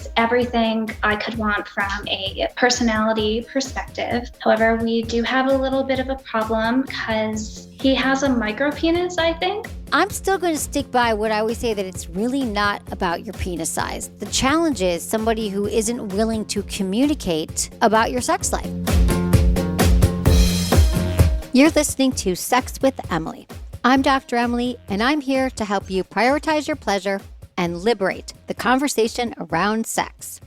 is everything I could want from a personality perspective. However, we do have a little bit of a problem because he has a micro penis, I think. I'm still going to stick by what I always say, that it's really not about your penis size. The challenge is somebody who isn't willing to communicate about your sex life. You're listening to Sex with Emily. I'm Dr. Emily, and I'm here to help you prioritize your pleasure and liberate the conversation around sex.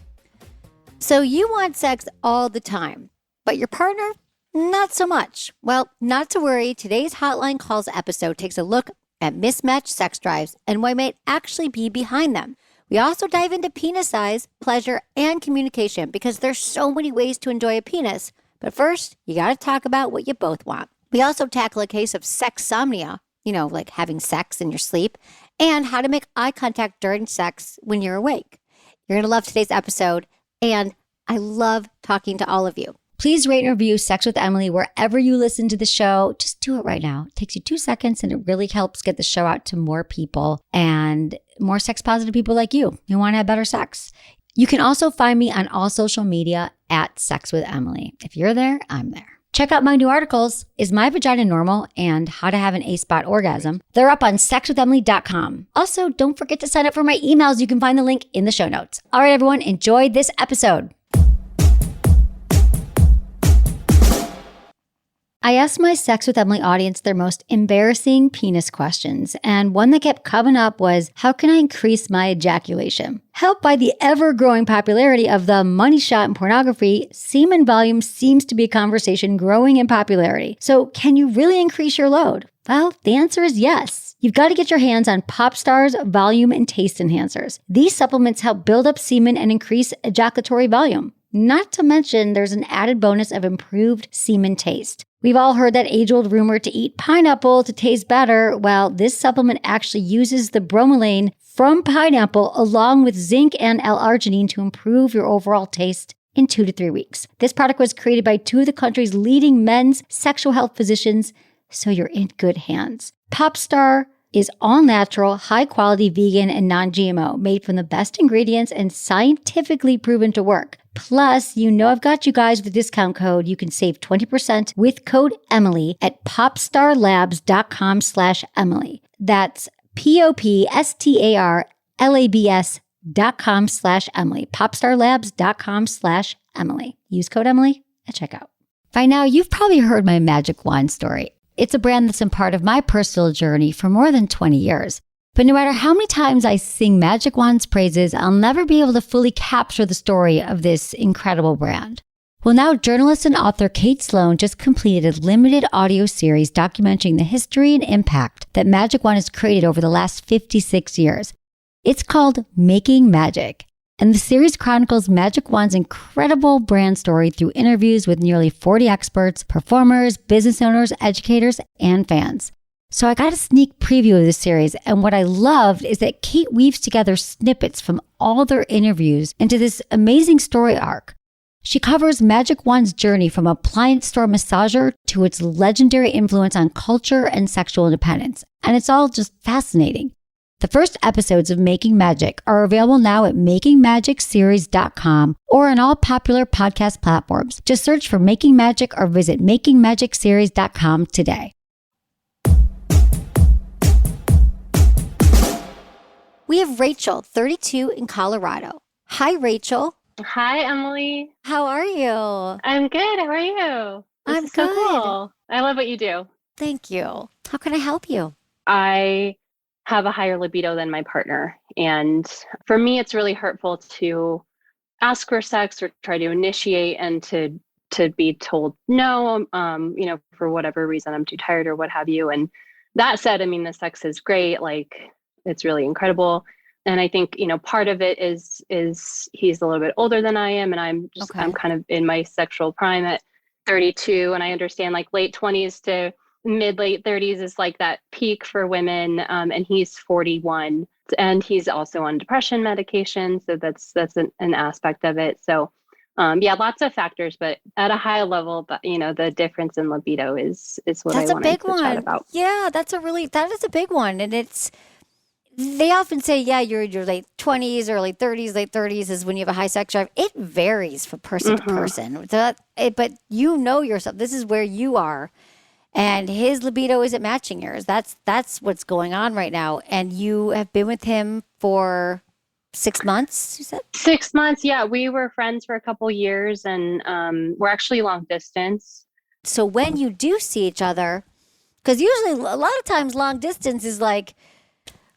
So you want sex all the time, but your partner, not so much. Well, not to worry. Today's Hotline Calls episode takes a look at mismatched sex drives and what might actually be behind them. We also dive into penis size, pleasure, and communication because there's so many ways to enjoy a penis. But first, you got to talk about what you both want. We also tackle a case of sexsomnia, like having sex in your sleep, and how to make eye contact during sex when you're awake. You're going to love today's episode, and I love talking to all of you. Please rate and review Sex with Emily wherever you listen to the show. Just do it right now. It takes you 2 seconds, and it really helps get the show out to more people and more sex-positive people like you who want to have better sex. You can also find me on all social media at Sex with Emily. If you're there, I'm there. Check out my new articles, Is My Vagina Normal? And How to Have an A-Spot Orgasm. They're up on sexwithemily.com. Also, don't forget to sign up for my emails. You can find the link in the show notes. All right, everyone, enjoy this episode. I asked my Sex with Emily audience their most embarrassing penis questions, and one that kept coming up was, how can I increase my ejaculation? Helped by the ever-growing popularity of the money shot in pornography, semen volume seems to be a conversation growing in popularity. So can you really increase your load? Well, the answer is yes. You've got to get your hands on Popstar's volume and taste enhancers. These supplements help build up semen and increase ejaculatory volume. Not to mention, there's an added bonus of improved semen taste. We've all heard that age-old rumor to eat pineapple to taste better. Well, this supplement actually uses the bromelain from pineapple along with zinc and L-arginine to improve your overall taste in 2 to 3 weeks. This product was created by 2 of the country's leading men's sexual health physicians, so you're in good hands. Popstar is all-natural, high-quality, vegan, and non-GMO, made from the best ingredients and scientifically proven to work. Plus, I've got you guys with a discount code. You can save 20% with code Emily at popstarlabs.com/Emily. That's popstarlabs.com/Emily. popstarlabs.com/Emily. Use code Emily at checkout. By now, you've probably heard my magic wand story. It's a brand that's been part of my personal journey for more than 20 years. But no matter how many times I sing Magic Wand's praises, I'll never be able to fully capture the story of this incredible brand. Well, now journalist and author Kate Sloan just completed a limited audio series documenting the history and impact that Magic Wand has created over the last 56 years. It's called Making Magic, and the series chronicles Magic Wand's incredible brand story through interviews with nearly 40 experts, performers, business owners, educators, and fans. So I got a sneak preview of this series, and what I loved is that Kate weaves together snippets from all their interviews into this amazing story arc. She covers Magic Wand's journey from appliance store massager to its legendary influence on culture and sexual independence, and it's all just fascinating. The first episodes of Making Magic are available now at makingmagicseries.com or on all popular podcast platforms. Just search for Making Magic or visit makingmagicseries.com today. We have Rachel, 32, in Colorado. Hi, Rachel. Hi, Emily. How are you? I'm good. How are you? This I'm is so good. cool. I love what you do. Thank you. How can I help you? I have a higher libido than my partner. And for me, it's really hurtful to ask for sex or try to initiate and to be told no, for whatever reason, I'm too tired or what have you. And that said, the sex is great. It's really incredible. And I think, part of it is he's a little bit older than I am. And I'm kind of in my sexual prime at 32. And I understand late 20s to mid-late 30s is that peak for women. And he's 41 and he's also on depression medication. So that's an aspect of it. So lots of factors, but at a high level, but the difference in libido is what I wanted to chat about. Yeah, that is a big one. And they often say, yeah, you're in your late 20s, early 30s, late 30s is when you have a high sex drive. It varies from person to person. But you know yourself. This is where you are. And his libido isn't matching yours. That's what's going on right now. And you have been with him for 6 months, you said? 6 months. Yeah. We were friends for a couple years and we're actually long distance. So when you do see each other, because usually a lot of times long distance is like,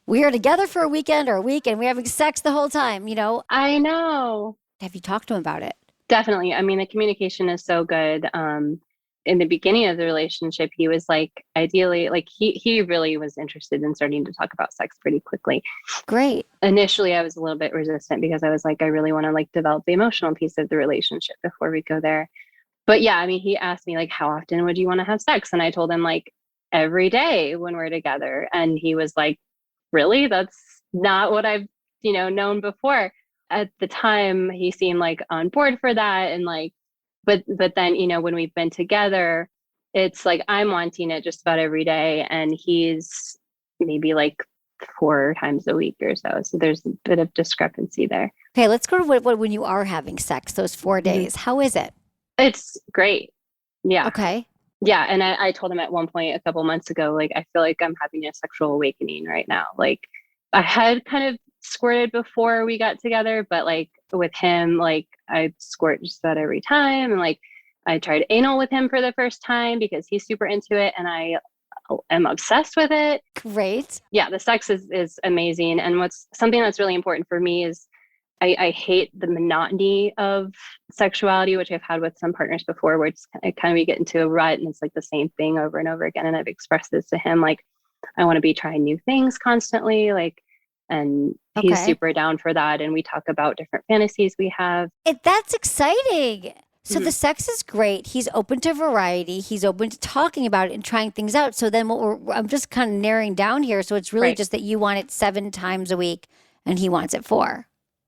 we are together for a weekend or a week and we're having sex the whole time, I know. Have you talked to him about it? Definitely. I mean, the communication is so good. In the beginning of the relationship, he was like, ideally, like he really was interested in starting to talk about sex pretty quickly. Great. Initially, I was a little bit resistant because I was like, I really want to like develop the emotional piece of the relationship before we go there. But yeah, I mean, he asked me like, how often would you want to have sex? And I told him like every day when we're together. And he was like, really? That's not what I've, known before. At the time, he seemed like on board for that. And like, but then, when we've been together, it's like I'm wanting it just about every day. And he's maybe like 4 times a week or so. So there's a bit of discrepancy there. Okay, let's go to what when you are having sex, those 4 days. How is it? It's great. Yeah. Okay. Yeah. And I told him at one point a couple months ago, like, I feel like I'm having a sexual awakening right now. Like, I had kind of squirted before we got together, but like with him, like, I squirt just about every time. And like, I tried anal with him for the first time because he's super into it and I am obsessed with it. Great. Yeah. The sex is amazing. And what's something that's really important for me is I hate the monotony of sexuality, which I've had with some partners before, where we get into a rut and it's like the same thing over and over again. And I've expressed this to him, like, I want to be trying new things constantly, like, and he's super down for that. And we talk about different fantasies we have. That's exciting. So the sex is great. He's open to variety. He's open to talking about it and trying things out. So then I'm just kind of narrowing down here. So it's really just that you want it 7 times a week and he wants it 4.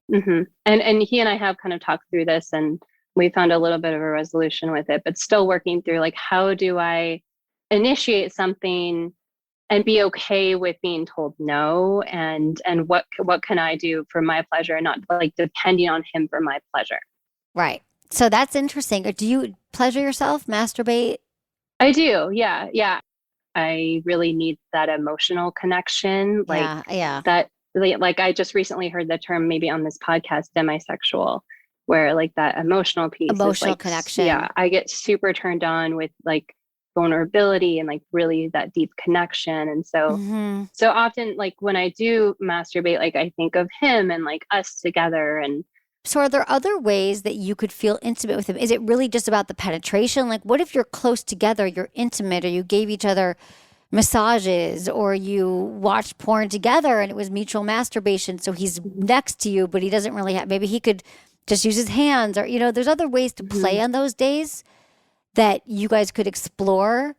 Mm-hmm. And he and I have kind of talked through this and we found a little bit of a resolution with it, but still working through like, how do I initiate something and be okay with being told no? And what can I do for my pleasure and not like depending on him for my pleasure? Right. So that's interesting. Do you pleasure yourself, masturbate? I do. Yeah. Yeah. I really need that emotional connection. Like that. Like I just recently heard the term maybe on this podcast, demisexual, where like that emotional piece is like, connection. Yeah, I get super turned on with like vulnerability and like really that deep connection. And so often like when I do masturbate, like I think of him and like us together. And so are there other ways that you could feel intimate with him? Is it really just about the penetration? Like what if you're close together, you're intimate, or you gave each other massages, or you watched porn together and it was mutual masturbation, so he's next to you but he doesn't really have, maybe he could just use his hands, or there's other ways to play on those days that you guys could explore,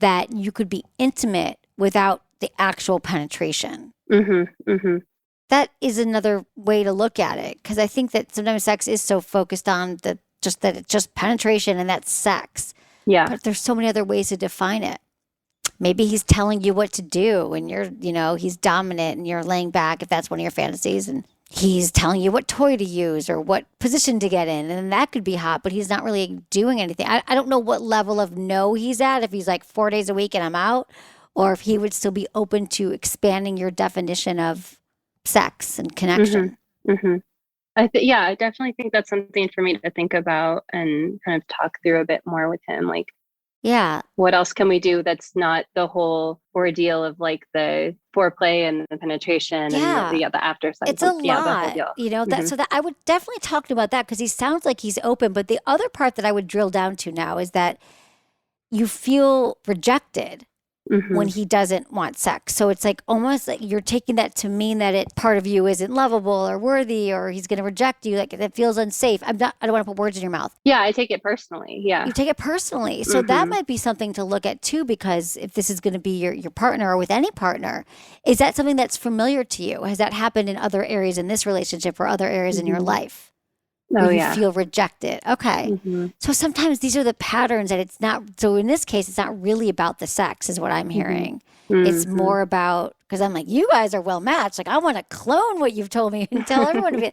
that you could be intimate without the actual penetration. That is another way to look at it, because I think that sometimes sex is so focused on that it's just penetration and that's sex, but there's so many other ways to define it. Maybe he's telling you what to do and he's dominant and you're laying back if that's one of your fantasies, and he's telling you what toy to use or what position to get in. And that could be hot, but he's not really doing anything. I don't know what level of no he's at, if he's like 4 days a week and I'm out, or if he would still be open to expanding your definition of sex and connection. I definitely think that's something for me to think about and kind of talk through a bit more with him. Like, what else can we do that's not the whole ordeal of like the foreplay and the penetration and the after sex? It's a lot, so that I would definitely talk to him about that, because he sounds like he's open. But the other part that I would drill down to now is that you feel rejected when he doesn't want sex. So it's like almost like you're taking that to mean that part of you isn't lovable or worthy, or he's going to reject you. Like it feels unsafe. I don't want to put words in your mouth. Yeah, I take it personally. Yeah. You take it personally. So that might be something to look at too, because if this is going to be your partner, or with any partner, is that something that's familiar to you? Has that happened in other areas in this relationship or other areas in your life? Oh, where you yeah. feel rejected. Okay. Hmm. So sometimes these are the patterns that it's not. So in this case, it's not really about the sex, is what I'm Hmm. hearing. It's Hmm. more about, because I'm like, you guys are well matched. Like, I want to clone what you've told me and tell everyone to be.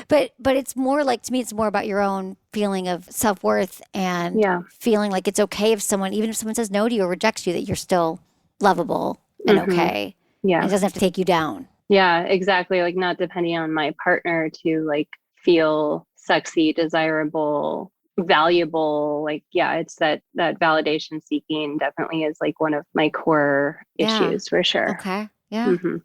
But it's more like, to me, it's more about your own feeling of self worth and Yeah. feeling like it's okay if someone, even if someone says no to you or rejects you, that you're still lovable and Hmm. okay. And Yeah. it doesn't have to take you down. Yeah, exactly. Like not depending on my partner to like feel sexy, desirable, valuable. Like, yeah, it's that validation seeking definitely is like one of my core Yeah. issues for sure. Okay. Yeah. Hmm.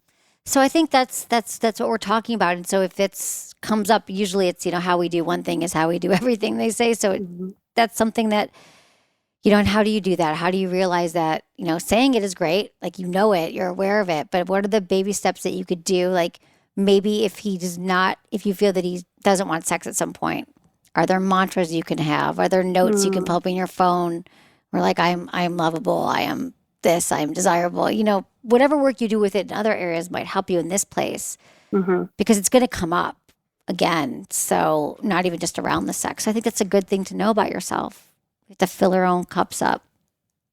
So I think that's what we're talking about. And so if it's comes up, usually it's, how we do one thing is how we do everything, they say. So Hmm. that's something that, and how do you do that? How do you realize that, saying it is great, like it, you're aware of it, but what are the baby steps that you could do? Like maybe if you feel that he doesn't want sex at some point, are there mantras you can have? Are there notes you can Mm. put up in your phone where like I'm lovable, I am this, I'm desirable, whatever work you do with it in other areas might help you in this place Hmm. because it's going to come up again. So not even just around the sex. So I think that's a good thing to know about yourself. We have to fill our own cups up,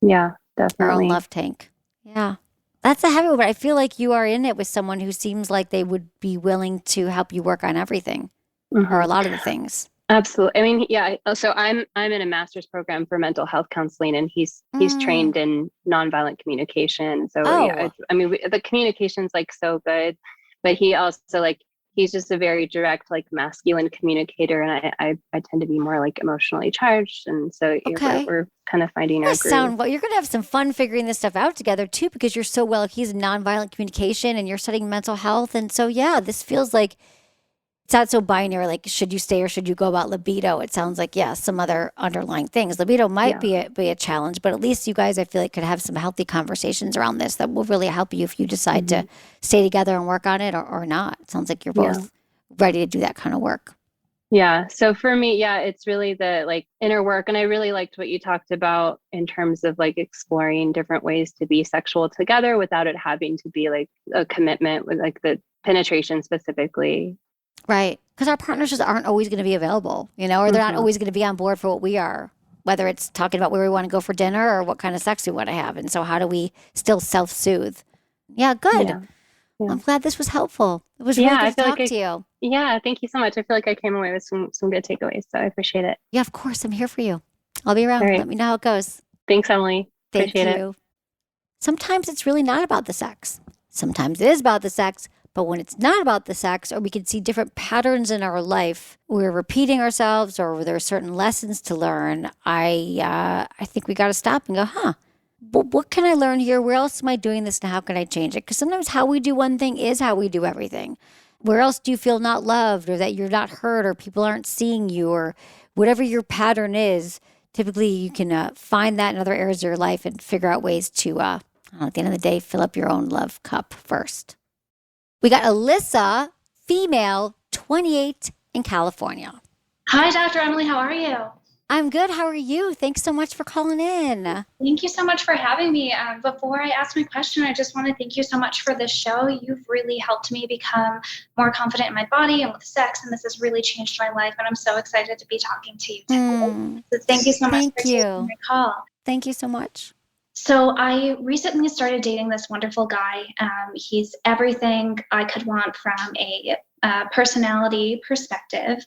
Yeah, our own definitely. love tank. Yeah. That's a heavy one, but I feel like you are in it with someone who seems like they would be willing to help you work on everything or Hmm. a lot of the things. Absolutely. I mean, yeah. So I'm in a master's program for mental health counseling, and he's Mm. trained in nonviolent communication. So yeah, Oh, I mean, the communication's like so good, but he also like he's just a very direct, like masculine communicator, and I tend to be more like emotionally charged, and so yeah, okay. we're kind of finding You're our gonna groove. sound well. You're gonna have some fun figuring this stuff out together too, because you're so well. He's in nonviolent communication, and you're studying mental health, and so yeah, this feels like it's not so binary. Like, should you stay or should you go about libido? It sounds like some other underlying things. Libido might Yeah. be a challenge, but at least you guys, I feel like, could have some healthy conversations around this that will really help you if you decide to Hmm. stay together and work on it or not. It sounds like you're Yeah. both ready to do that kind of work. Yeah. So for me, yeah, it's really the like inner work. And I really liked what you talked about in terms of like exploring different ways to be sexual together without it having to be like a commitment with like the penetration specifically. Right. Because our partners just aren't always going to be available, or they're not Hmm. always going to be on board for what we are, whether it's talking about where we want to go for dinner or what kind of sex we want to have. And so, how do we still self soothe? Yeah, good. Yeah. Yeah. I'm glad this was helpful. It was really Yeah. good I to feel like talk to you. yeah, thank you so much. I feel like I came away with some good takeaways. So I appreciate it. Yeah, of course. I'm here for you. I'll be All around. right. Let me know how it goes. Thanks, Emily. Thank Appreciate it. you. Sometimes it's really not about the sex. Sometimes it is about the sex. But when it's not about the sex, or we can see different patterns in our life, we're repeating ourselves, or there are certain lessons to learn. I think we got to stop and go, what can I learn here? Where else am I doing this, and how can I change it? Because sometimes how we do one thing is how we do everything. Where else do you feel not loved, or that you're not heard, or people aren't seeing you, or whatever your pattern is? Typically, you can find that in other areas of your life and figure out ways to, at the end of the day, fill up your own love cup first. We got Alyssa, female, 28 in California. Hi, Dr. Emily. How are you? I'm good. How are you? Thanks so much for calling in. Thank you so much for having me. Before I ask my question, I just want to thank you so much for this show. You've really helped me become more confident in my body and with sex, and this has really changed my life. And I'm so excited to be talking to you today. So thank you so much for Thank taking you. my call. Thank you so much. So I recently started dating this wonderful guy. He's everything I could want from a personality perspective.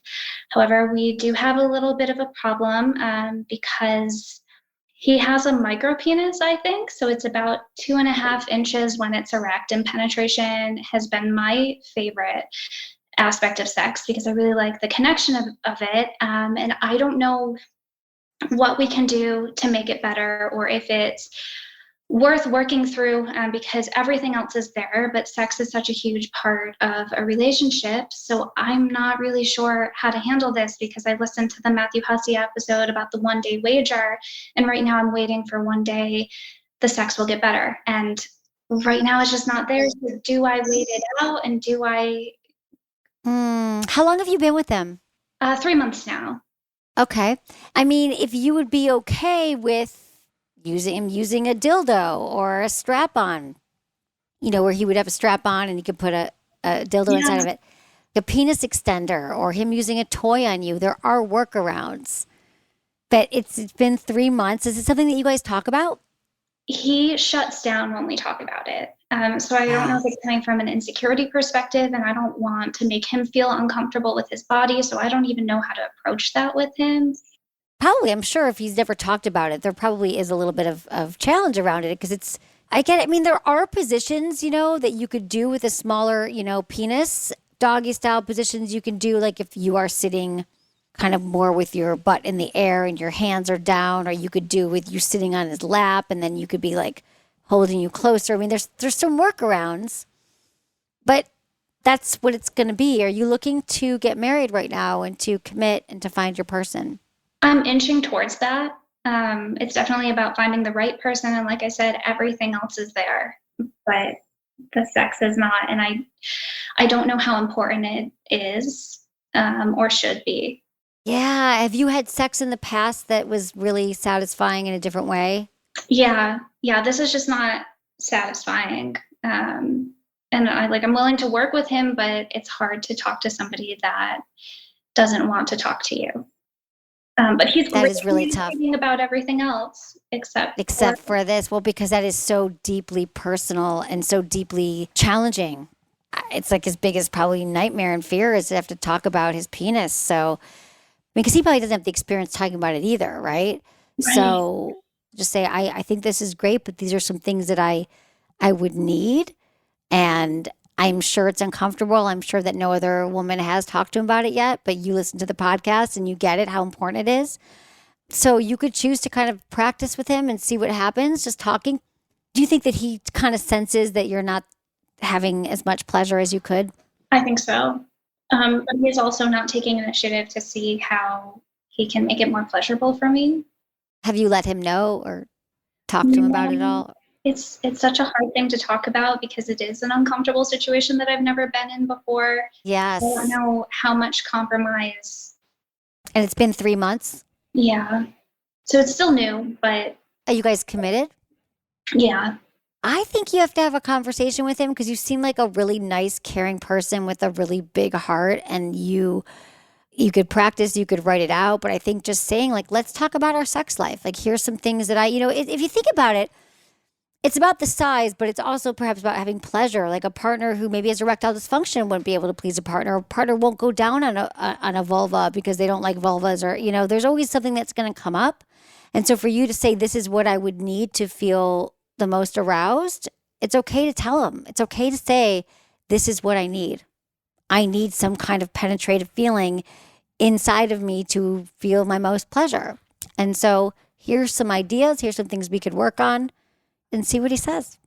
However, we do have a little bit of a problem because he has a micro penis, I think. So it's about 2.5 inches when it's erect, and penetration has been my favorite aspect of sex because I really like the connection of it. And I don't know what we can do to make it better or if it's worth working through because everything else is there, but sex is such a huge part of a relationship. So I'm not really sure how to handle this because I listened to the Matthew Hussey episode about the 1 day wager, and right now I'm waiting for one day the sex will get better. And right now it's just not there. So do I wait it out and do I? How long have you been with them? 3 months now. Okay. I mean, if you would be okay with using a dildo or a strap on, where he would have a strap on and you could put a dildo inside Yeah. of it. a penis extender or him using a toy on you. There are workarounds. But it's been 3 months. Is it something that you guys talk about? He shuts down when we talk about it. So I don't know if Ah, it's coming from an insecurity perspective, and I don't want to make him feel uncomfortable with his body. So I don't even know how to approach that with him. probably, I'm sure if he's never talked about it, there probably is a little bit of challenge around it because I get it. I mean, there are positions, that you could do with a smaller, penis, doggy style positions you can do. Like if you are sitting kind of more with your butt in the air and your hands are down, or you could do with you sitting on his lap and then you could be like holding you closer. I mean, there's some workarounds, but that's what it's going to be. Are you looking to get married right now and to commit and to find your person? I'm inching towards that. It's definitely about finding the right person, and like I said, everything else is there, but the sex is not. And I don't know how important it is, or should be. Yeah. Have you had sex in the past that was really satisfying in a different way? Yeah, yeah. This is just not satisfying. And I'm willing to work with him, but it's hard to talk to somebody that doesn't want to talk to you. But he's That great is at really tough, communicating about everything else except for. except for this. Well, because that is so deeply personal and so deeply challenging. It's like his biggest probably nightmare and fear is to have to talk about his penis. So, because he probably doesn't have the experience talking about it either, right? Right. So just say, I think this is great, but these are some things that I would need. And I'm sure it's uncomfortable. I'm sure that no other woman has talked to him about it yet, but you listen to the podcast and you get it, how important it is. So you could choose to kind of practice with him and see what happens, just talking. Do you think that he kind of senses that you're not having as much pleasure as you could? I think so. But he's also not taking initiative to see how he can make it more pleasurable for me. Have you let him know or talk to him about it No, all? it's such a hard thing to talk about because it is an uncomfortable situation that I've never been in before. I don't Yes. know how much compromise. And it's been 3 months. Yeah. So it's still new, but Are you guys committed? yeah. I think you have to have a conversation with him because you seem like a really nice, caring person with a really big heart, and you could practice, you could write it out. But I think just saying like, let's talk about our sex life. Like, here's some things that if you think about it, it's about the size, but it's also perhaps about having pleasure. Like a partner who maybe has erectile dysfunction wouldn't be able to please a partner. A partner won't go down on a vulva because they don't like vulvas, or there's always something that's going to come up. And so for you to say this is what I would need to feel the most aroused, it's okay to tell them. It's okay to say this is what I need. I need some kind of penetrative feeling inside of me to feel my most pleasure. And so here's some ideas. Here's some things we could work on and see what he says.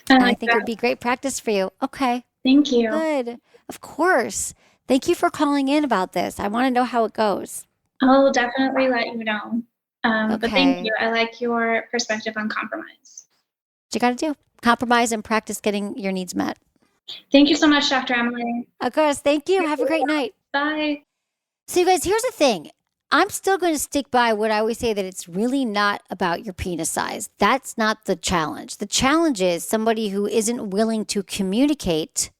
I And I like think it would that. be great practice for you. Okay, Thank you. good. Of course. Thank you for calling in about this. I want to know how it goes. I'll definitely let you know. But thank Okay. you. I like your perspective on compromise. What you got to do? Compromise and practice getting your needs met. Thank you so much, Dr. Emily. Of course. Thank you. Have a great night. Bye. So, you guys, here's the thing. I'm still going to stick by what I always say that it's really not about your penis size. That's not the challenge. The challenge is somebody who isn't willing to communicate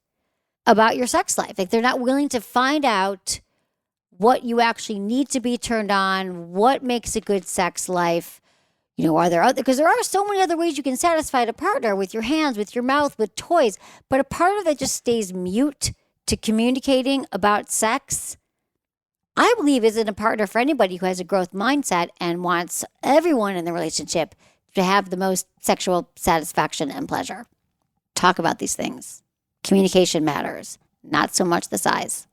about your sex life. Like they're not willing to find out what you actually need to be turned on, what makes a good sex life. Are there other, because there are so many other ways you can satisfy a partner with your hands, with your mouth, with toys. But a partner that just stays mute to communicating about sex, I believe isn't a partner for anybody who has a growth mindset and wants everyone in the relationship to have the most sexual satisfaction and pleasure. Talk about these things. Communication matters, not so much the size.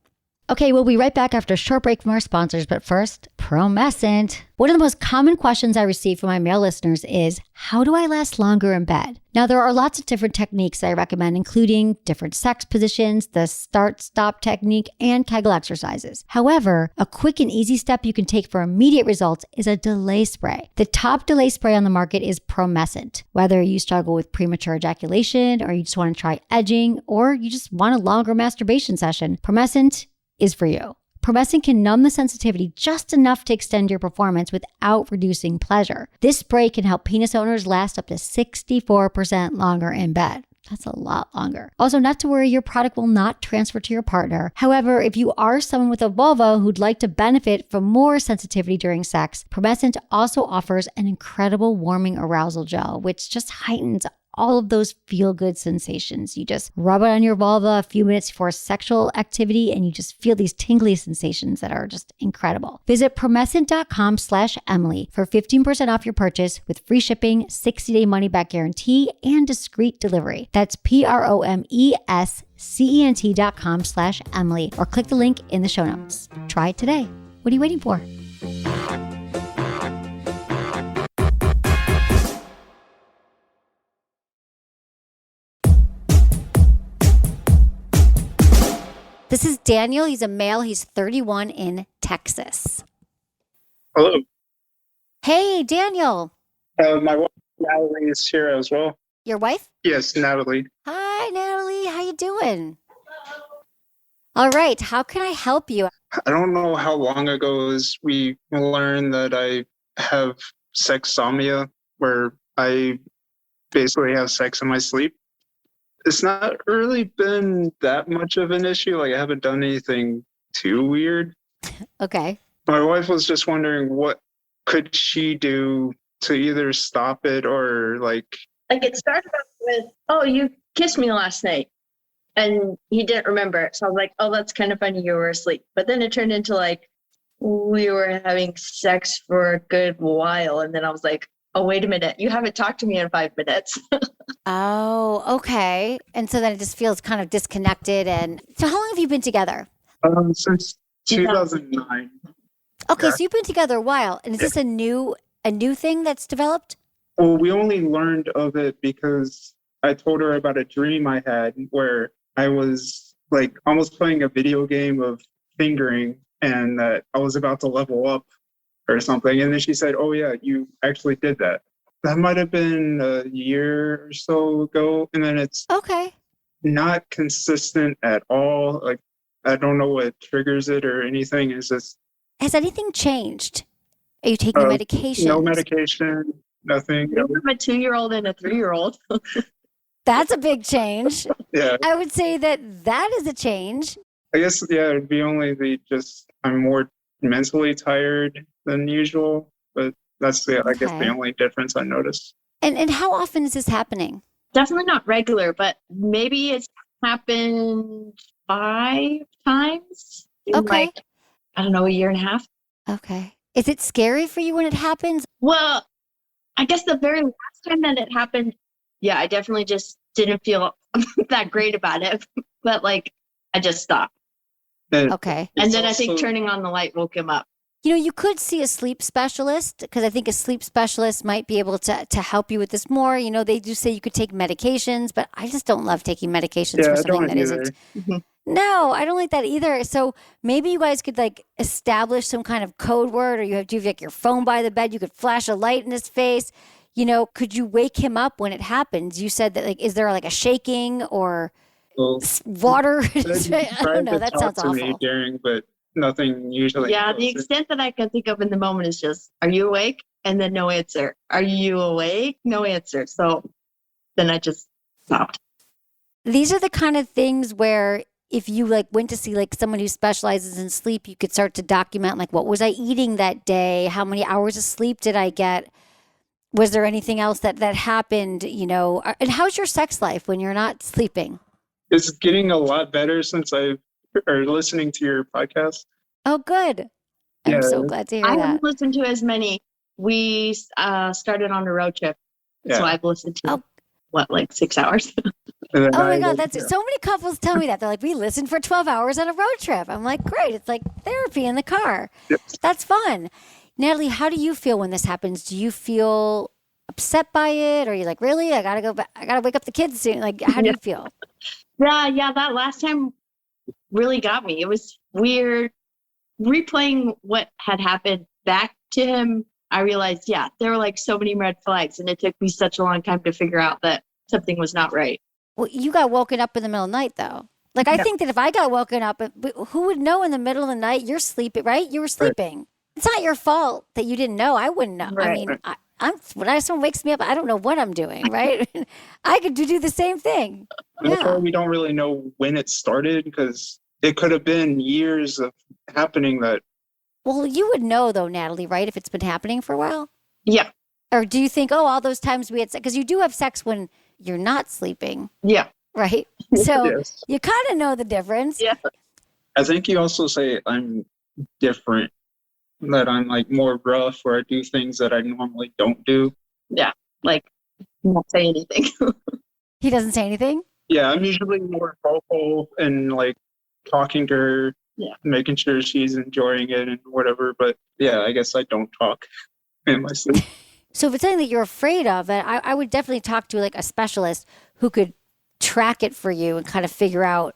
Okay, we'll be right back after a short break from our sponsors. But first, Promescent. One of the most common questions I receive from my male listeners is, how do I last longer in bed? Now, there are lots of different techniques that I recommend, including different sex positions, the start-stop technique, and Kegel exercises. However, a quick and easy step you can take for immediate results is a delay spray. The top delay spray on the market is Promescent. Whether you struggle with premature ejaculation, or you just want to try edging, or you just want a longer masturbation session, Promescent is for you. Promescent can numb the sensitivity just enough to extend your performance without reducing pleasure. This spray can help penis owners last up to 64% longer in bed. That's a lot longer. Also, not to worry, your product will not transfer to your partner. However, if you are someone with a vulva who'd like to benefit from more sensitivity during sex, Promescent also offers an incredible warming arousal gel, which just heightens all of those feel-good sensations. You just rub it on your vulva a few minutes before sexual activity, and you just feel these tingly sensations that are just incredible. Visit promescent.com/Emily for 15% off your purchase with free shipping, 60-day money-back guarantee, and discreet delivery. That's promescent.com/Emily, or click the link in the show notes. Try it today. What are you waiting for? This is Daniel. He's a male. He's 31 in Texas. Hello. Hey, Daniel. My wife Natalie is here as well. Your wife? Yes, Natalie. Hi, Natalie. How you doing? All right. How can I help you? I don't know how long ago we learned that I have sexsomnia, where I basically have sex in my sleep. It's not really been that much of an issue. Like, I haven't done anything too weird. Okay. My wife was just wondering what could she do to either stop it or like it started off with, oh, you kissed me last night. And he didn't remember it. So I was like, oh, that's kind of funny. You were asleep. But then it turned into like, we were having sex for a good while. And then I was like, oh, wait a minute. You haven't talked to me in 5 minutes. Oh, okay. And so then it just feels kind of disconnected. And so how long have you been together? Since 2009. Okay, Yeah. so you've been together a while. And is this a new thing that's developed? Well, we only learned of it because I told her about a dream I had where I was like almost playing a video game of fingering and that I was about to level up or something. And then she said, oh yeah, you actually did that. That might have been a year or so ago. And then it's Okay. not consistent at all. Like, I don't know what triggers it or anything. It's just Has anything changed? Are you taking medication? no medication, nothing. We have a 2-year-old and a 3-year-old. That's a big change. Yeah. I would say that is a change. I guess, yeah, it'd be only I'm more mentally tired than usual, but that's I guess Okay. the only difference I noticed. And how often is this happening? Definitely not regular, but maybe it's happened 5 times in Okay. I don't know, a year and a half. Okay. Is it scary for you when it happens? Well, I guess the very last time that it happened, yeah, I definitely just didn't feel that great about it. But I just stopped. And Okay. And then I think also- turning on the light woke him up. You know, you could see a sleep specialist because I think a sleep specialist might be able to help you with this more. You know, they do say you could take medications, but I just don't love taking medications Yeah, for I something don't that either. isn't. No, I don't like that either. So maybe you guys could establish some kind of code word, or you have your phone by the bed. You could flash a light in his face. You know, could you wake him up when it happens? You said that is there a shaking or Well, water? they I tried don't know. to That talk sounds to me awful. during, but nothing usually. Yeah, goes. the extent that I can think of in the moment is just, are you awake? And then no answer. Are you awake? No answer. So then I just stopped. These are the kind of things where if you went to see someone who specializes in sleep, you could start to document what was I eating that day? How many hours of sleep did I get? Was there anything else that happened? You know, and how's your sex life when you're not sleeping? It's getting a lot better since listening to your podcast. Oh, good. I'm Yeah. so glad to hear I that. haven't listened to as many. We started on a road trip. So Yeah. I've listened to, Oh. 6 hours? And then Oh my I- God, that's so many couples tell me that. They're we listened for 12 hours on a road trip. I'm like, great. It's like therapy in the car. Yep. That's fun. Natalie, how do you feel when this happens? Do you feel upset by it? Or are you really? I got to go back. I got to wake up the kids soon. How do you feel? Yeah, that last time really got me. It was weird. Replaying what had happened back to him, I realized, yeah, there were so many red flags, and it took me such a long time to figure out that something was not right. Well, you got woken up in the middle of the night, though. I think that if I got woken up, who would know in the middle of the night? You're sleeping, right? You were sleeping. It's not your fault that you didn't know. I wouldn't know. I Right. mean, when someone wakes me up, I don't know what I'm doing, right? I could do the same thing. That's why Yeah. we don't really know when it started, because it could have been years of happening that. Well, you would know though, Natalie, right? If it's been happening for a while. Yeah. Or do you think, oh, all those times we had sex, because you do have sex when you're not sleeping, Yeah. right? So Yes. you kind of know the difference. Yeah. I think you also say I'm different, that I'm like more rough, or I do things that I normally don't do. Yeah. Like, not say anything. He doesn't say anything. Yeah, I'm usually more vocal and like talking to her, Yeah. making sure she's enjoying it and whatever. But yeah, I guess I don't talk in my sleep. So if it's something that you're afraid of, I would definitely talk to like a specialist who could track it for you and kind of figure out,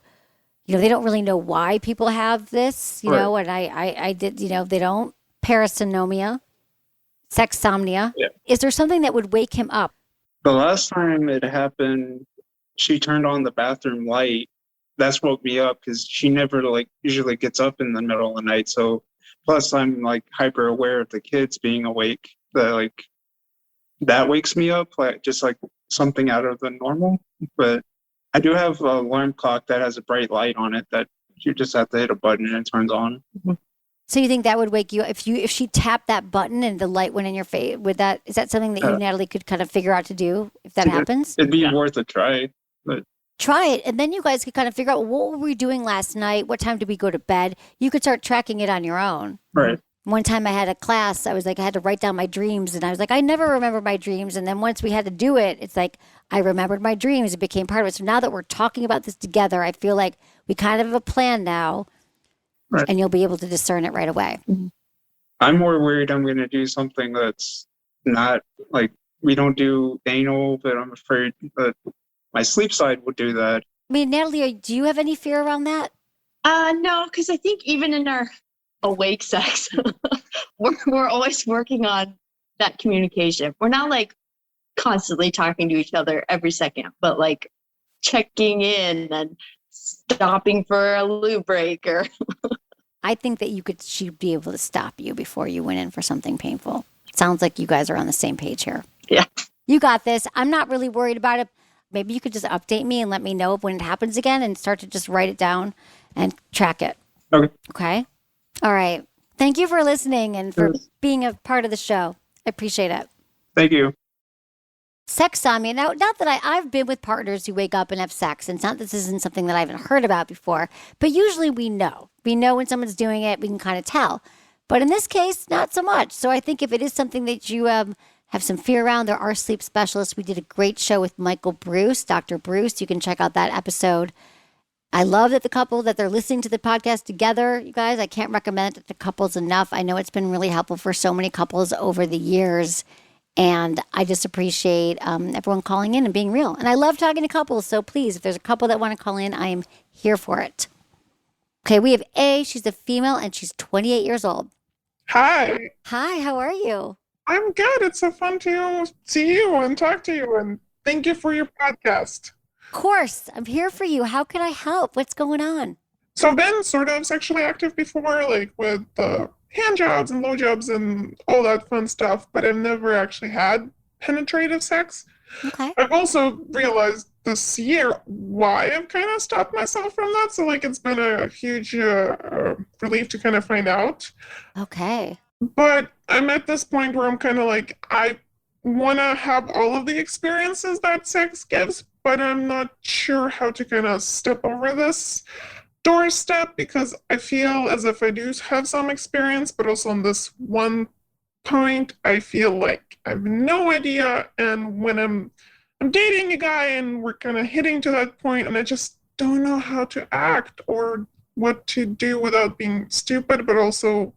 they don't really know why people have this, Right. and I did, they don't. Parasomnia, sexsomnia. Yeah. Is there something that would wake him up? The last time it happened, she turned on the bathroom light. That's woke me up, because she never like usually gets up in the middle of the night. So plus I'm like hyper aware of the kids being awake. That wakes me up, like just like something out of the normal. But I do have an alarm clock that has a bright light on it that you just have to hit a button and it turns on. So you think that would wake you up if she tapped that button and the light went in your face? Is that something that you, Natalie, could kind of figure out to do if that happens? It'd be worth a try. But Try it, and then you guys could kind of figure out, what were we doing last night? What time did we go to bed? You could start tracking it on your own. right. One time I had a class, I had to write down my dreams, and I was like, I never remember my dreams. And then once we had to do it, it's like I remembered my dreams. It became part of it. So now that we're talking about this together, I feel like we kind of have a plan now, Right. and you'll be able to discern it right away. I'm more worried I'm going to do something that's not like, we don't do anal, but I'm afraid that my sleep side would do that. I mean, Natalie, do you have any fear around that? No, because I think even in our awake sex, we're always working on that communication. We're not like constantly talking to each other every second, but like checking in and stopping for a loo break or. I think that she'd be able to stop you before you went in for something painful. Sounds like you guys are on the same page here. Yeah. You got this. I'm not really worried about it. Maybe you could just update me and let me know when it happens again and start to just write it down and track it. Okay. Okay? All right. Thank you for listening and for being a part of the show. I appreciate it. Thank you. Sexsomnia. Now, not that I've been with partners who wake up and have sex, and it's not this isn't something that I haven't heard about before, but usually we know. We know when someone's doing it, we can kind of tell. But in this case, not so much. So I think if it is something that you have some fear around, there are sleep specialists. We did a great show with Michael Bruce, Dr. Bruce. You can check out that episode. I love that the couple that they're listening to the podcast together, you guys. I can't recommend it to couples enough. I know it's been really helpful for so many couples over the years. And I just appreciate everyone calling in and being real. And I love talking to couples. So please, if there's a couple that want to call in, I am here for it. Okay, we have A. She's a female and she's 28 years old. Hi, Hi, how are you? I'm good. It's so fun to see you and talk to you, and thank you for your podcast. Of course, I'm here for you. How can I help? What's going on? So I've been sort of sexually active before, like with hand jobs and low jobs and all that fun stuff, but I've never actually had penetrative sex. Okay. I've also realized this year why I've kind of stopped myself from that. So like it's been a huge relief to kind of find out. Okay. But I'm at this point where I'm kind of like, I want to have all of the experiences that sex gives, but I'm not sure how to kind of step over this doorstep because I feel as if I do have some experience, but also on this one point, I feel like I have no idea. And when I'm dating a guy and we're kind of hitting to that point, and I just don't know how to act or what to do without being stupid, but also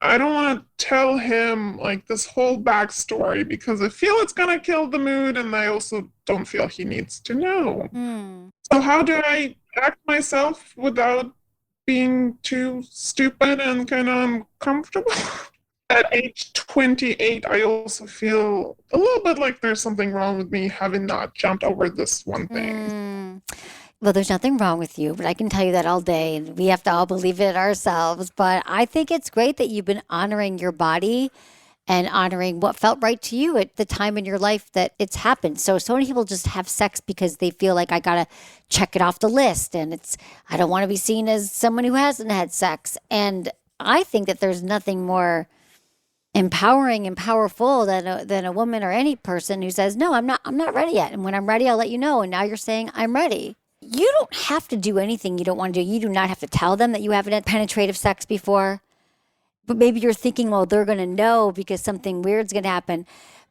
I don't want to tell him like this whole backstory because I feel it's gonna kill the mood, and I also don't feel he needs to know. So how do I act myself without being too stupid and kind of uncomfortable? At age 28, I also feel a little bit like there's something wrong with me having not jumped over this one thing. Well, there's nothing wrong with you, but I can tell you that all day, and we have to all believe it ourselves. But I think it's great that you've been honoring your body and honoring what felt right to you at the time in your life that it's happened. So many people just have sex because they feel like I got to check it off the list, and I don't want to be seen as someone who hasn't had sex. And I think that there's nothing more empowering and powerful than a woman or any person who says, no, I'm not ready yet. And when I'm ready, I'll let you know. And now you're saying I'm ready. You don't have to do anything you don't want to do. You do not have to tell them that you haven't had penetrative sex before. But maybe you're thinking, well, they're going to know because something weird's going to happen.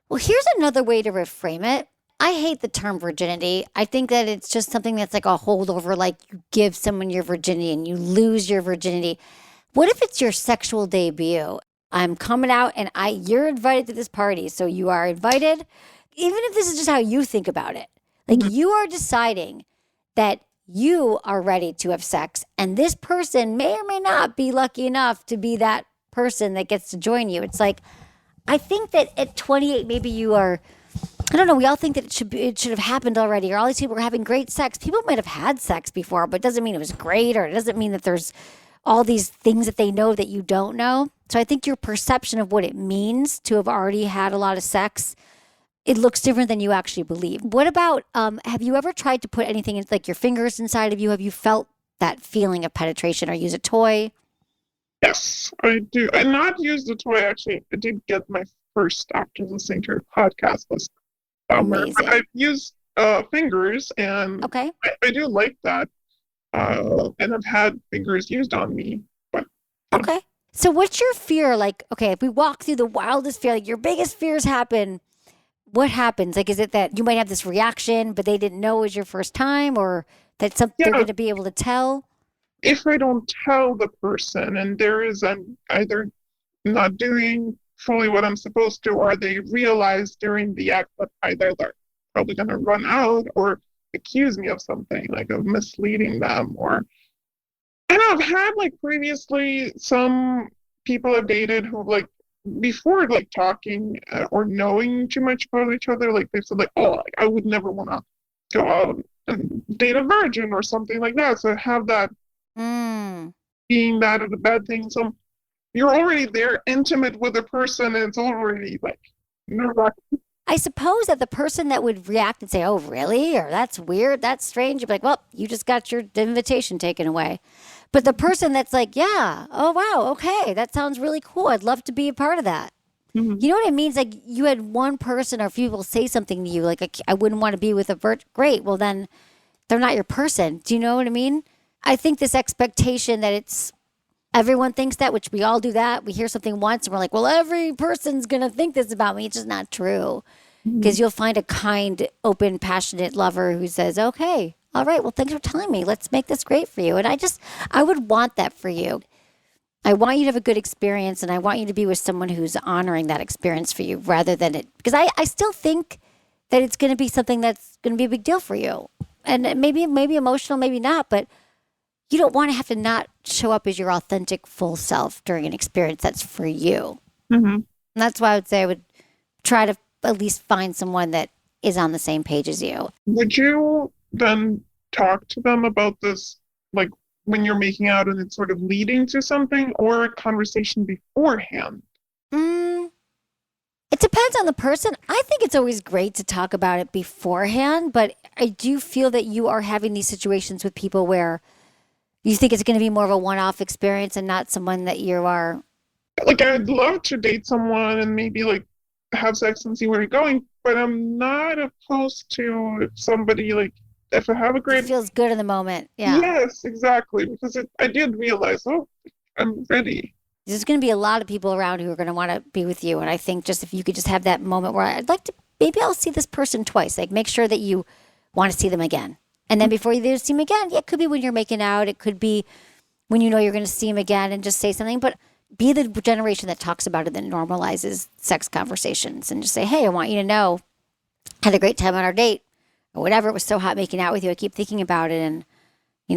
Well, here's another way to reframe it. I hate the term virginity. I think that it's just something that's like a holdover, like you give someone your virginity and you lose your virginity. What if it's your sexual debut? I'm coming out and you're invited to this party. So you are invited, even if this is just how you think about it. Like you are deciding that you are ready to have sex, and this person may or may not be lucky enough to be that person that gets to join you. It's like, I think that at 28, maybe you are, I don't know, we all think that it should have happened already, or all these people were having great sex. People might have had sex before, but it doesn't mean it was great, or it doesn't mean that there's all these things that they know that you don't know. So I think your perception of what it means to have already had a lot of sex, it looks different than you actually believe. What about, have you ever tried to put anything in, like your fingers inside of you? Have you felt that feeling of penetration or use a toy? Yes, I do. I not use the toy, actually. I did get my first after listening to your podcast this summer. Amazing. But I've used fingers, and Okay. I do like that. And I've had fingers used on me. But Okay. So what's your fear? Like, okay, if we walk through the wildest fear, like your biggest fears happen, what happens? Like, is it that you might have this reaction, but they didn't know it was your first time, or that they're yeah, going to be able to tell? if I don't tell the person and there is I'm either not doing fully what I'm supposed to, or they realize during the act that either they're probably going to run out or accuse me of something, like of misleading them, or and I've had like previously some people I've dated who like before like talking or knowing too much about each other, like they said like, oh, like, I would never want to go out and date a virgin or something like that. So have that Mm. being that is a bad thing. So you're already there, intimate with a person, and it's already like nerve-wracking. I suppose that the person that would react and say, oh, really? Or that's weird, that's strange, you'd be like, well, you just got your invitation taken away. But the person that's like, yeah, oh, wow, okay, that sounds really cool. I'd love to be a part of that. Mm-hmm. You know what it means? Like you had one person or a few people say something to you, like, I wouldn't want to be with a great. Well, then they're not your person. Do you know what I mean? I think this expectation that it's everyone thinks that, which we all do that. We hear something once and we're like, well, every person's going to think this about me. It's just not true. Because you'll find a kind, open, passionate lover who says, okay, all right, well, thanks for telling me. Let's make this great for you. And I would want that for you. I want you to have a good experience, and I want you to be with someone who's honoring that experience for you rather than it. Because I still think that it's going to be something that's going to be a big deal for you. And maybe emotional, maybe not, but you don't want to have to not show up as your authentic full self during an experience that's for you. Mm-hmm. And that's why I would say I would try to at least find someone that is on the same page as you. Would you then talk to them about this, like when you're making out and it's sort of leading to something, or a conversation beforehand? It depends on the person. I think it's always great to talk about it beforehand, but I do feel that you are having these situations with people where you think it's going to be more of a one-off experience and not someone that you are. Like I'd love to date someone and maybe like have sex and see where you're going, but I'm not opposed to somebody like if I have a It great. feels good in the moment. Yeah. Yes, exactly, because I did realize, oh, I'm ready. There's going to be a lot of people around who are going to want to be with you. And I think just if you could just have that moment where I'd like to, maybe I'll see this person twice. Like make sure that you want to see them again. And then before you see them again, yeah, it could be when you're making out. It could be when you know you're going to see them again and just say something. But be the generation that talks about it, that normalizes sex conversations, and just say, hey, I want you to know I had a great time on our date or whatever. It was so hot making out with you. I keep thinking about it. And,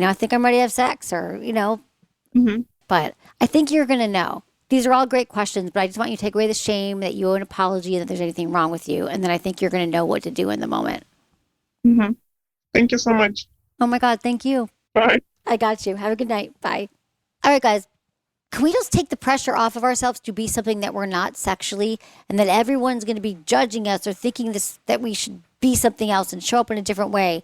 I think I'm ready to have sex or, Mm-hmm. But I think you're going to know. These are all great questions, but I just want you to take away the shame that you owe an apology and that there's anything wrong with you. And then I think you're going to know what to do in the moment. Mm-hmm. Thank you so much. Oh my God. Thank you. Bye. I got you. Have a good night. Bye. All right, guys. can we just take the pressure off of ourselves to be something that we're not sexually, and that everyone's going to be judging us or thinking that we should be something else and show up in a different way?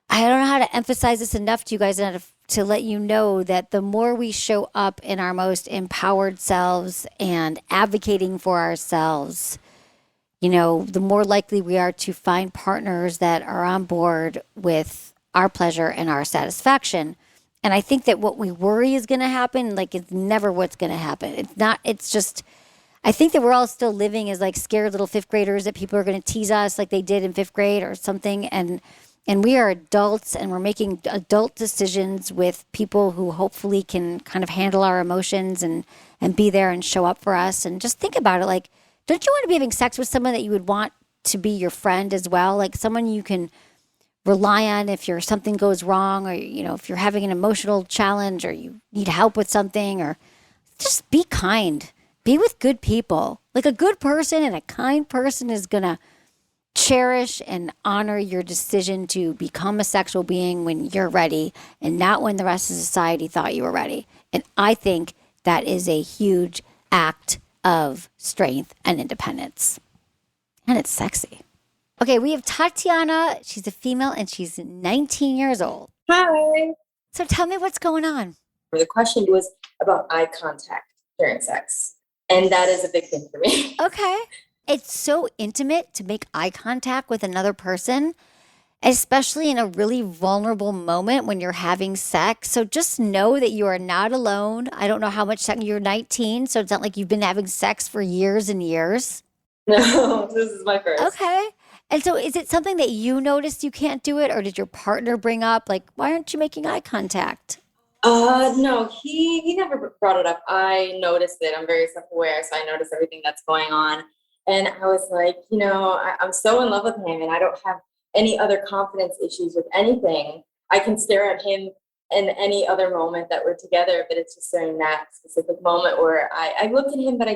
I don't know how to emphasize this enough to you guys, and to let you know that the more we show up in our most empowered selves and advocating for ourselves, the more likely we are to find partners that are on board with our pleasure and our satisfaction. And I think that what we worry is going to happen, like, it's never what's going to happen. It's just, I think that we're all still living as like scared little fifth graders that people are going to tease us like they did in fifth grade or something. And we are adults, and we're making adult decisions with people who hopefully can kind of handle our emotions and be there and show up for us. And just think about it. Like, don't you want to be having sex with someone that you would want to be your friend as well? Like someone you can rely on if something goes wrong, or, if you're having an emotional challenge or you need help with something, or just be kind. Be with good people. Like, a good person and a kind person is going to cherish and honor your decision to become a sexual being when you're ready, and not when the rest of society thought you were ready. And I think that is a huge act of strength and independence. And it's sexy. Okay, we have Tatiana. She's a female and she's 19 years old. Hi. So tell me what's going on. The question was about eye contact during sex. And that is a big thing for me. Okay. It's so intimate to make eye contact with another person, especially in a really vulnerable moment when you're having sex. So just know that you are not alone. I don't know how much sex, you're 19, so it's not like you've been having sex for years and years. No, this is my first. Okay. And so is it something that you noticed you can't do it, or did your partner bring up, like, why aren't you making eye contact? No, he never brought it up. I noticed it. I'm very self-aware, so I noticed everything that's going on. And I was like, I'm so in love with him, and I don't have any other confidence issues with anything. I can stare at him in any other moment that we're together, but it's just during that specific moment where I look at him, but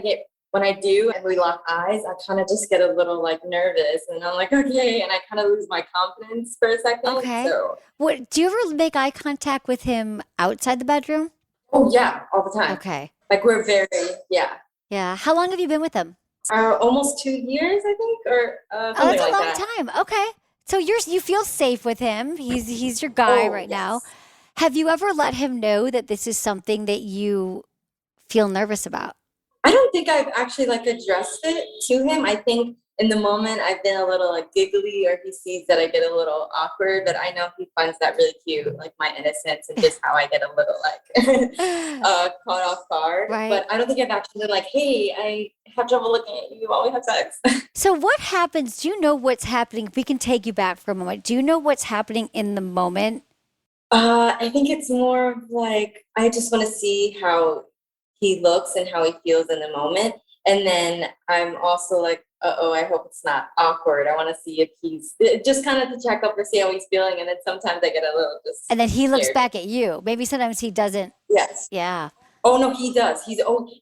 when I do and we lock eyes, I kind of just get a little like nervous, and I'm like, okay, and I kind of lose my confidence for a second. Okay. So, Do you ever make eye contact with him outside the bedroom? oh yeah, all the time. Okay. Like we're very, yeah. Yeah. How long have you been with him? Almost 2 years, I think, or Oh, something that's a like long that. time. Okay. So you feel safe with him. He's your guy Oh, right yes. now. Have you ever let him know that this is something that you feel nervous about? I don't think I've actually like addressed it to him. I think in the moment I've been a little like giggly, or he sees that I get a little awkward, but I know he finds that really cute, like my innocence and just how I get a little like caught off guard. Right. But I don't think I've actually been like, hey, I have trouble looking at you while we have sex. So what happens? Do you know what's happening? If we can take you back for a moment. Do you know what's happening in the moment? I think it's more of like I just want to see how he looks and how he feels in the moment. And then I'm also like, uh-oh, I hope it's not awkward. I want to see if he's just kind of to check up or see how he's feeling. And then sometimes I get a little just And then he looks scared. back at you. Maybe sometimes he doesn't. Yes. Yeah. Oh no, he does.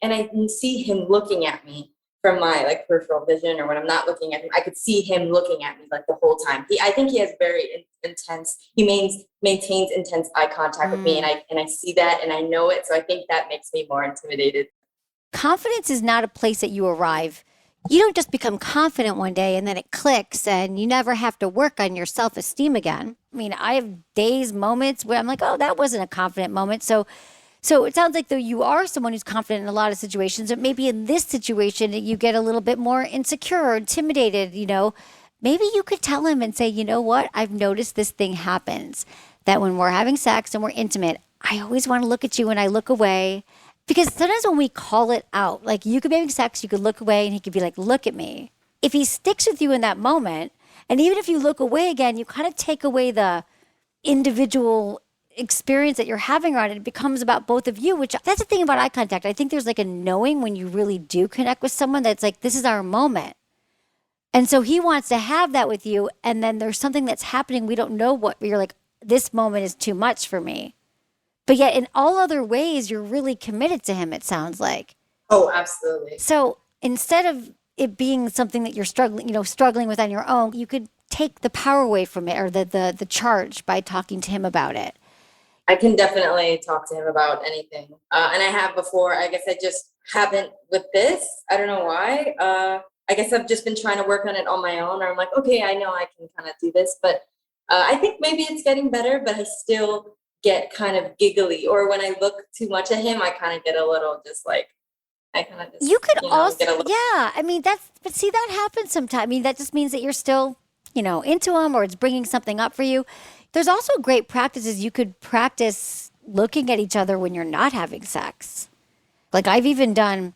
And I can see him looking at me from my like peripheral vision, or when I'm not looking at him, I could see him looking at me like the whole time. I think he has very intense. He maintains intense eye contact with me, and I see that, and I know it. So I think that makes me more intimidated. Confidence is not a place that you arrive. You don't just become confident one day and then it clicks and you never have to work on your self-esteem again. I mean, I have days, moments where I'm like, oh, that wasn't a confident moment. So it sounds like though you are someone who's confident in a lot of situations, but maybe in this situation you get a little bit more insecure or intimidated, Maybe you could tell him and say, you know what? I've noticed this thing happens, that when we're having sex and we're intimate, I always want to look at you and I look away. Because sometimes when we call it out, like you could be having sex, you could look away and he could be like, look at me. If he sticks with you in that moment, and even if you look away again, you kind of take away the individual experience that you're having around it. It becomes about both of you, which that's the thing about eye contact. I think there's like a knowing when you really do connect with someone that's like, this is our moment. And so he wants to have that with you. And then there's something that's happening. We don't know what, you're like, this moment is too much for me. But yet in all other ways, you're really committed to him, it sounds like. Oh, absolutely. So instead of it being something that you're struggling with on your own, you could take the power away from it, or the charge, by talking to him about it. I can definitely talk to him about anything. And I have before. I guess I just haven't with this. I don't know why. I guess I've just been trying to work on it on my own. Or I'm like, okay, I know I can kind of do this. But I think maybe it's getting better, but I still get kind of giggly. Or when I look too much at him, I kind of get a little just like, I kind of just, You could also, get a little. yeah. I mean, but see, that happens sometimes. I mean, that just means that you're still, into him, or it's bringing something up for you. There's also great practices you could practice looking at each other when you're not having sex. Like I've even done,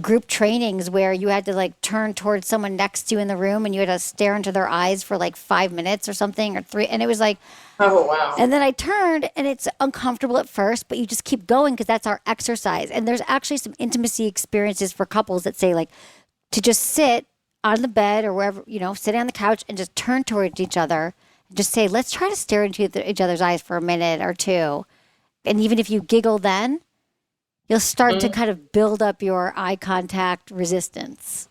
group trainings where you had to like turn towards someone next to you in the room and you had to stare into their eyes for like 5 minutes or something, or 3. And it was like, Oh, wow. and then I turned and it's uncomfortable at first, but you just keep going because that's our exercise. And there's actually some intimacy experiences for couples that say like to just sit on the bed or wherever, sit on the couch and just turn towards each other and just say, let's try to stare into each other's eyes for a minute or two. And even if you giggle then, you'll start to kind of build up your eye contact resistance.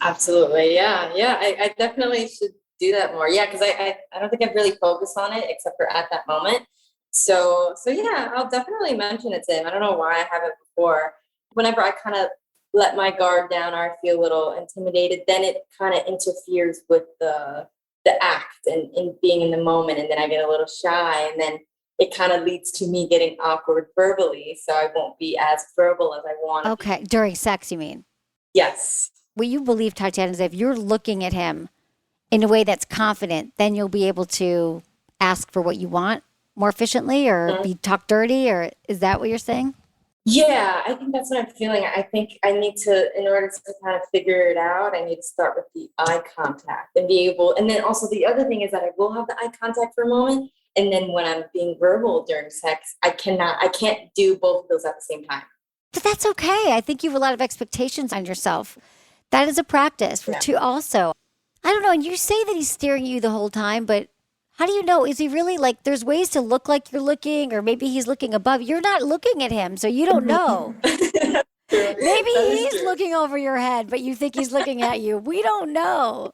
Absolutely. Yeah. Yeah. I definitely should do that more. Yeah. Cause I don't think I've really focused on it except for at that moment. So yeah, I'll definitely mention it to him. I don't know why I haven't before. Whenever I kind of let my guard down or I feel a little intimidated, then it kind of interferes with the act and being in the moment. And then I get a little shy, and then it kind of leads to me getting awkward verbally. So I won't be as verbal as I want to. Okay. During sex, you mean? Yes. What you believe, Tatiana, is if you're looking at him in a way that's confident, then you'll be able to ask for what you want more efficiently, or be talked dirty, or is that what you're saying? Yeah, I think that's what I'm feeling. I think I need to, in order to kind of figure it out, I need to start with the eye contact and be able, and then also the other thing is that I will have the eye contact for a moment. And then when I'm being verbal during sex, I can't do both of those at the same time. But that's okay. I think you have a lot of expectations on yourself. That is a practice for two also. I don't know. And you say that he's staring at you the whole time, but how do you know? Is he really like, there's ways to look like you're looking, or maybe he's looking above. You're not looking at him, so you don't know. Maybe he's looking over your head, but you think he's looking at you. We don't know.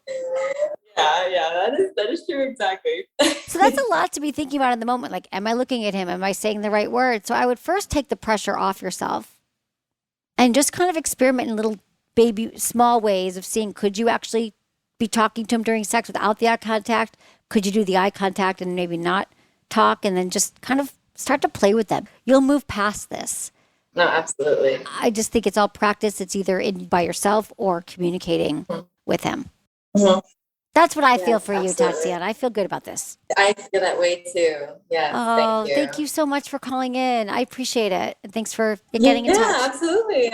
Yeah, that is true. Exactly. So that's a lot to be thinking about in the moment. Like, am I looking at him? Am I saying the right word? So I would first take the pressure off yourself and just kind of experiment in little small ways of seeing, could you actually be talking to him during sex without the eye contact? Could you do the eye contact and maybe not talk, and then just kind of start to play with them? You'll move past this. No, absolutely. I just think it's all practice. It's either by yourself or communicating with him. Mm-hmm. That's what I feel for absolutely. you, Tatiana. I feel good about this. I feel that way too. Yes. Oh, thank you. so much for calling in. I appreciate it. And thanks for getting in touch. Yeah, absolutely.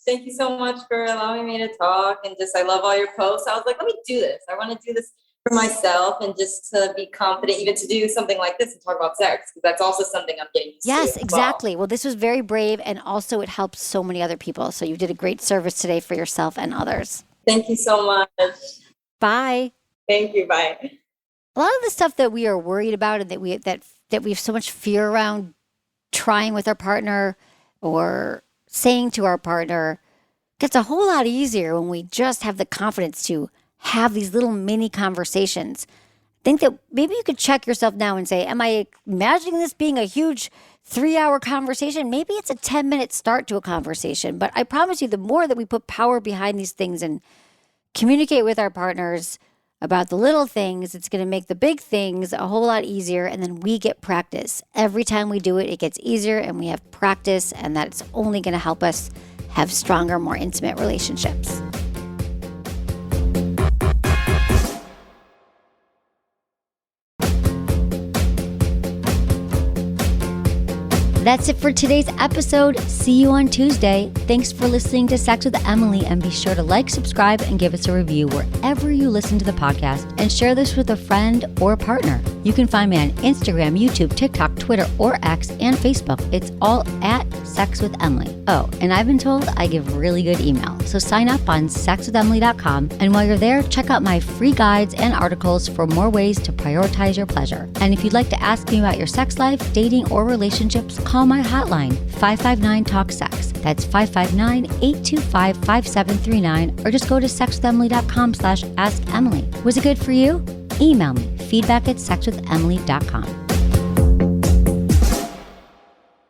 Thank you so much for allowing me to talk. And I love all your posts. I was like, let me do this. I want to do this for myself and just to be confident, even to do something like this and talk about sex, because that's also something I'm getting used to. Yes, exactly. Well, this was very brave, and also it helps so many other people. So you did a great service today for yourself and others. Thank you so much. Bye. Thank you. Bye. A lot of the stuff that we are worried about and that we have so much fear around trying with our partner or saying to our partner gets a whole lot easier when we just have the confidence to have these little mini conversations. I think that maybe you could check yourself now and say, am I imagining this being a huge 3-hour conversation? Maybe it's a 10-minute start to a conversation. But I promise you, the more that we put power behind these things and communicate with our partners about the little things, it's going to make the big things a whole lot easier. And then we get practice. Every time we do it, it gets easier, and we have practice, and that's only going to help us have stronger, more intimate relationships. That's it for today's episode. See you on Tuesday. Thanks for listening to Sex with Emily, and be sure to like, subscribe, and give us a review wherever you listen to the podcast, and share this with a friend or partner. You can find me on Instagram, YouTube, TikTok, Twitter, or X, and Facebook. It's all at Sex with Emily. Oh, and I've been told I give really good email, so sign up on sexwithemily.com, and while you're there, check out my free guides and articles for more ways to prioritize your pleasure. And if you'd like to ask me about your sex life, dating, or relationships, call my hotline, 559-TALK-SEX. That's 559-825-5739, or just go to sexwithemily.com/askemily. Was it good for you? Email me, feedback@sexwithemily.com.